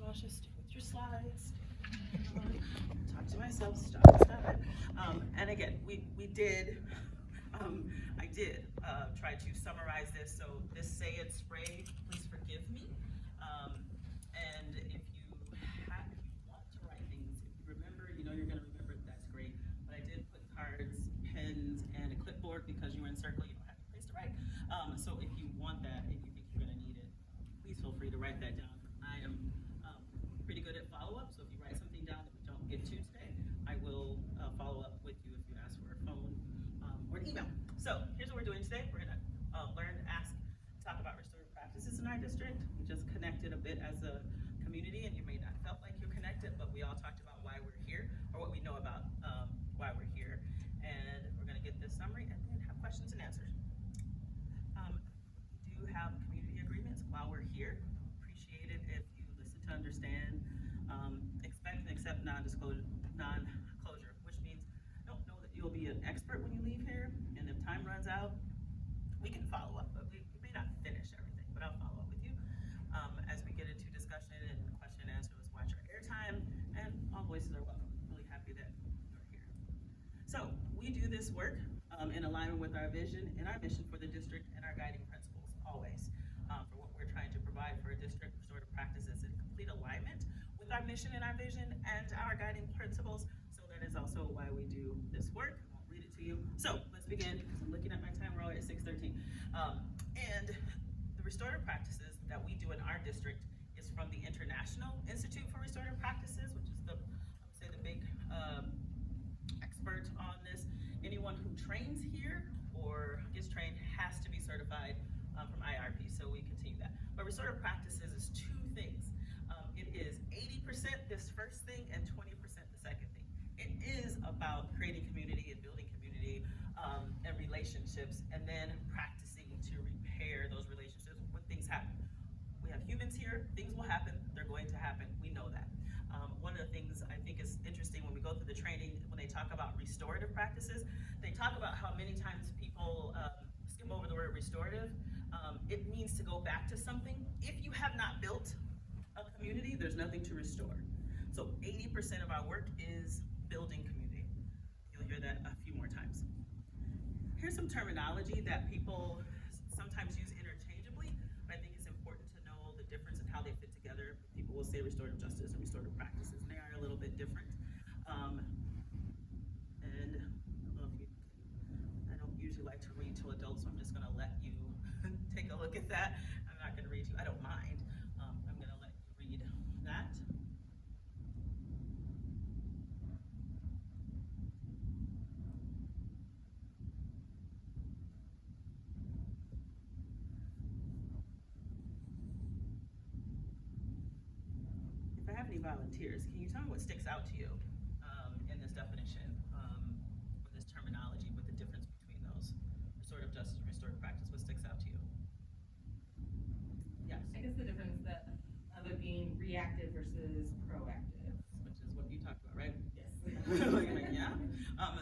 Tasha, stick with your slides. Talk to myself, stop it. And again, I did try to summarize this. So this say it spray, please forgive me. And if you want to write things, if you remember, you know you're gonna remember, that's great. But I did put cards, pens, and a clipboard because you were in circle, you don't have a place to write. So if you want that, if you think you're gonna need it, please feel free to write that down. I am pretty good at follow-up, so if you write something down that we don't get to today, I will follow up with you if you ask for a phone or an email. So here's what we're doing today. We're gonna learn, ask, talk about restorative practices in our district. We just connected a bit as a community, and you may not felt like you're connected, but we all talked about why we're here, or what we know about why we're here. And we're gonna get this summary and then have questions and answers. We do have community agreements while we're here. Appreciate it if you listen to understand, expect and accept non-closure, which means don't know that you'll be an expert when you leave here, and if time runs out, we can follow up, but we may not finish everything, but I'll follow up with you. As we get into discussion and question and answers, watch our airtime, and all voices are welcome. Really happy that you're here. So we do this work in alignment with our vision and our mission for the district and our guiding principles, always. For what we're trying to provide for a district, restorative practices in complete alignment with our mission and our vision and our guiding principles. So that is also why we do this work. I won't read it to you. So let's begin, because I'm looking at my time, we're already at 6:13. And the restorative practices that we do in our district is from the International Institute for Restorative Practices, which is the, I would say, the big expert on this. Anyone who trains here or gets trained has to be certified from IRP, so we continue that. But restorative practices is two things. It is 80% this first thing and 20% the second thing. It is about creating community and building community and relationships, and then practicing to repair those relationships when things happen. We have humans here, things will happen, they're going to happen, we know that. One of the things I think is interesting when we go through the training, when they talk about restorative practices, they talk about how many times people skim over the word restorative. It means to go back to something. If you have not built a community, there's nothing to restore. So 80% of our work is building community. You'll hear that a few more times. Here's some terminology that people sometimes use interchangeably, but I think it's important to know the difference and how they fit together. People will say restorative justice and restorative practices, and they are a little bit different. And I don't usually like to read to adults, so I'm just gonna let you take a look at that. I'm not gonna read to you, I don't mind. I'm gonna let you read that. If I have any volunteers, can you tell me what sticks out to you in this definition, or this terminology, with the difference between those? Restorative justice and restorative practice, what sticks out to you? Yes? I guess the difference of it being reactive versus proactive. Which is what you talked about, right? Yes. Yeah.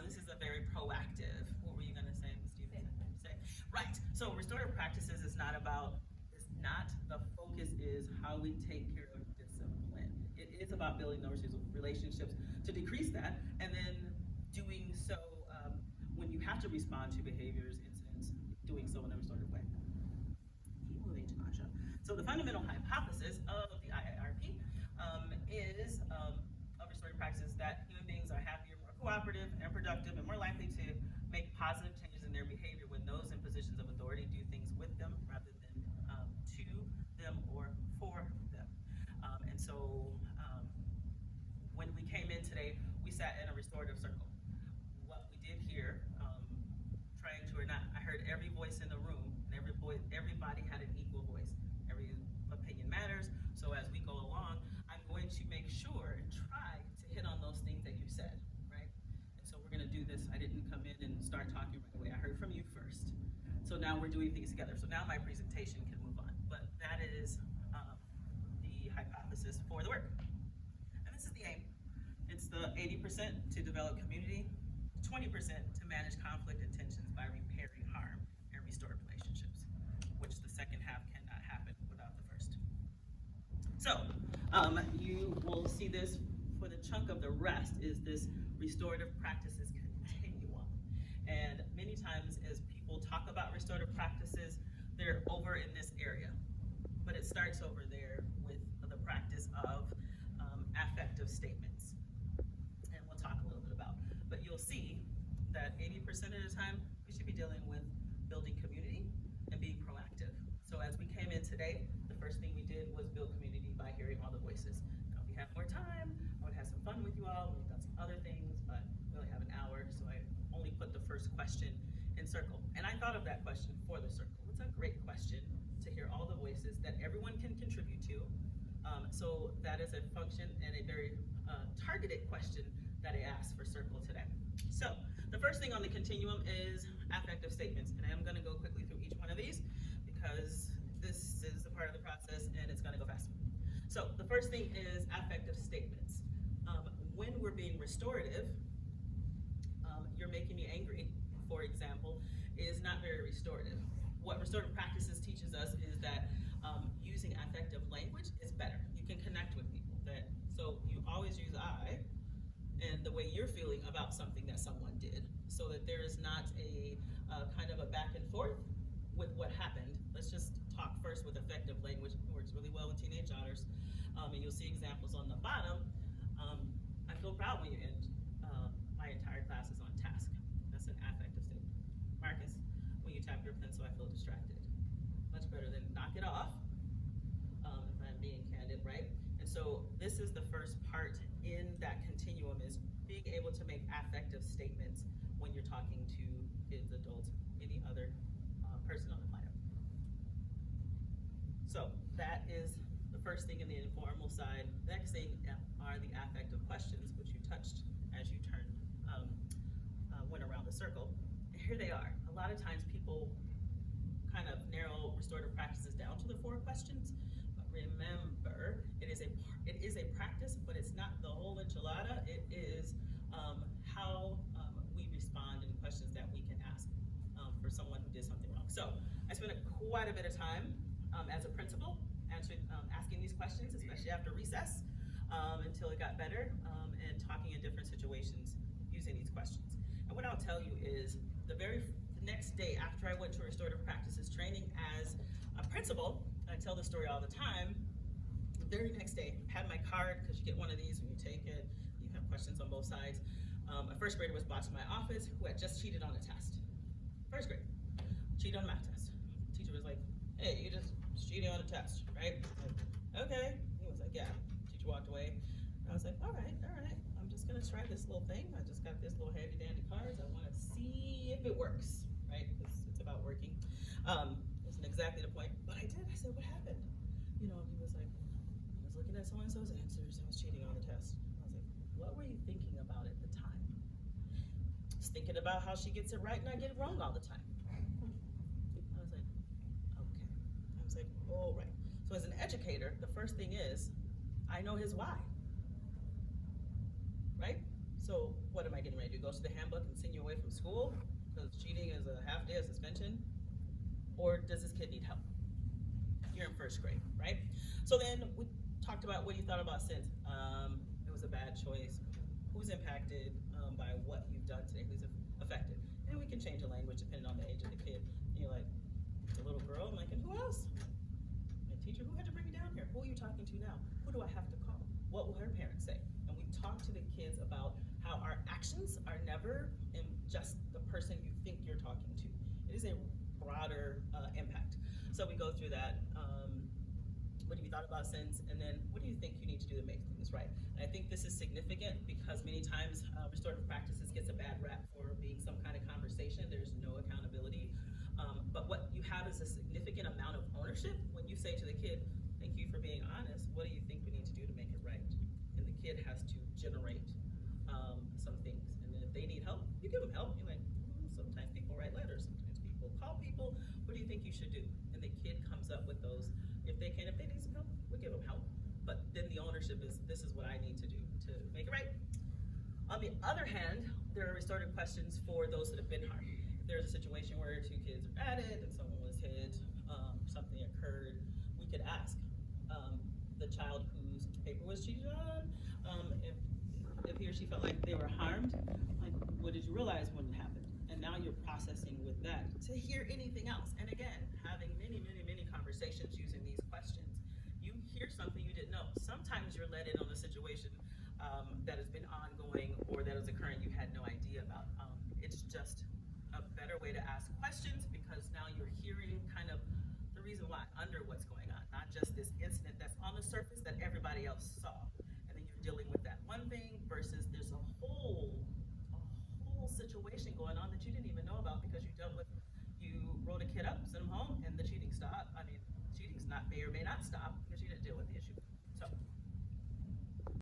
This is a very proactive. What were you gonna say, Ms. Stevenson? Right. So restorative practices is not about, the focus is how we take care of discipline. It is about building those relationships to decrease that, and then doing so when you have to respond to behaviors, incidents, doing so in a restorative way. Keep moving, Tamasha. So the fundamental hypothesis of the IIRP is of restorative practices that human beings are happier, more cooperative, and productive, and more likely to make positive changes in their behavior when those in positions of authority do things with them rather than to them or for them. And so when we came in today, we sat in a restorative circle. What we did here, trying to or not, I heard every voice in the room, and everybody had an equal voice. Every opinion matters. So as we go along, I'm going to make sure and try to hit on those things that you said, right? And so we're gonna do this. I didn't come in and start talking right away. I heard from you first. So now we're doing things together. So now my presentation can move on. But that is the hypothesis for the work. And this is the aim. It's the 80% to develop community, 20% to manage conflict and tensions by repairing harm and restore relationships, which the second half cannot happen without the first. So You will see this for the chunk of the rest is this restorative practices continuum. And many times as people talk about restorative practices, they're over in this area. But it starts over there with the practice of affective statements. And we'll talk a little bit about. But you'll see that 80% of the time, we should be dealing with building community and being proactive. So as we came in today, the first thing we did was build community by hearing all the voices. Now, if we have more time, I would have some fun with you all. We've done some other things, but we only have an hour, so I only put the first question in circle. And I thought of that question for the circle. It's a great question to hear all the voices that everyone can contribute to. So that is a function and a very targeted question that I asked for circle today. So the first thing on the continuum is affective statements, and I'm going to go quickly through each one of these because this is the part of the process and it's going to go fast. So the first thing is affective statements. When we're being restorative, you're making me angry, for example, is not very restorative. What restorative practices teaches us is that using affective language is better. You can connect with people. So you always use I and the way you're feeling about something that someone did, so that there is not a kind of a back and forth with what happened. Let's just talk first with effective language. It works really well with teenage daughters, and you'll see examples on the bottom. I feel proud when you end. My entire class is on task. That's an affective statement. Marcus, when you tap your pencil, I feel distracted. Much better than knock it off, if I'm being candid, right? And so this is the first part in that continuum, is being able to make affective statements when you're talking to kids, adults, any other person on the planet. So that is the first thing in the informal side. Next thing are the affective questions, which you touched as you turned, went around the circle. Here they are. A lot of times people kind of narrow restorative practices down to the 4 questions, but remember, it is a practice, but it's not the whole enchilada. It is how we respond and questions that we can ask for someone who did something wrong. So I spent quite a bit of time as a principal asking these questions, especially after recess, until it got better, and talking in different situations using these questions. And what I'll tell you is the next day after I went to restorative practices training as a principal, I tell the story all the time, the very next day, I had my card, because you get one of these when you take it, you have questions on both sides. A first grader was brought to my office who had just cheated on a test. First grade, cheated on a math test. The teacher was like, hey, you just cheated on a test, right? Like, okay. He was like, yeah. Teacher walked away. I was like, all right. I'm just gonna try this little thing. I just got this little handy dandy cards. I wanna see if it works, right? Because it's about working. Wasn't exactly the point, but I did. I said, what happened? He was like, I was looking at so-and-so's answers. I was cheating on the test. I was like, what were you thinking about at the time? Just thinking about how she gets it right and I get it wrong all the time. I was like, okay. I was like, all right. So as an educator, the first thing is, I know his why, right? So what am I getting ready to do? Go to the handbook and send you away from school because cheating is a half day of suspension? Or does this kid need help? You're in first grade, right? So then we talked about what you thought about sins. It was a bad choice. Who's impacted by what you've done today? Who's affected? And we can change the language depending on the age of the kid. And you're like, it's a little girl. I'm like, and who else? My teacher, who had to bring me down here? Who are you talking to now? Who do I have to call? What will her parents say? And we talk to the kids about how our actions are never in just the person you think you're talking to. It is a broader impact. So we go through that. What have you thought about sins? And then what do you think you need to do to make things right? And I think this is significant because many times restorative practices gets a bad rap for being some kind of conversation. There's no accountability. But what you have is a significant amount of ownership when you say to the kid, thank you for being honest. What do you think we need to do to make it right? And the kid has to generate some things. And then if they need help, you give them help. You're like, sometimes people write letters. Sometimes people call people. What do you think you should do? And the kid comes up with those. If they need some help, we give them help. But then the ownership is, this is what I need to do to make it right. On the other hand, there are restorative questions for those that have been harmed. If there's a situation where 2 kids are at it and someone was hit, something occurred, we could ask the child who's paper was cheated on, if he or she felt like they were harmed, like, what did you realize when it happened? And now you're processing with that to hear anything else. And again, having many conversations using these questions, you hear something you didn't know. Sometimes you're let in on a situation that has been ongoing or that is occurring you had no idea about. It's just a better way to ask questions because now you're hearing kind of the reason why under what's going on, not just this incident that's on the surface that everybody else saw. And then you're dealing with that one thing versus there's a whole situation going on that you didn't even know about because you wrote a kid up, sent him home, and the cheating stopped. I mean, cheating's not may or may not stop because you didn't deal with the issue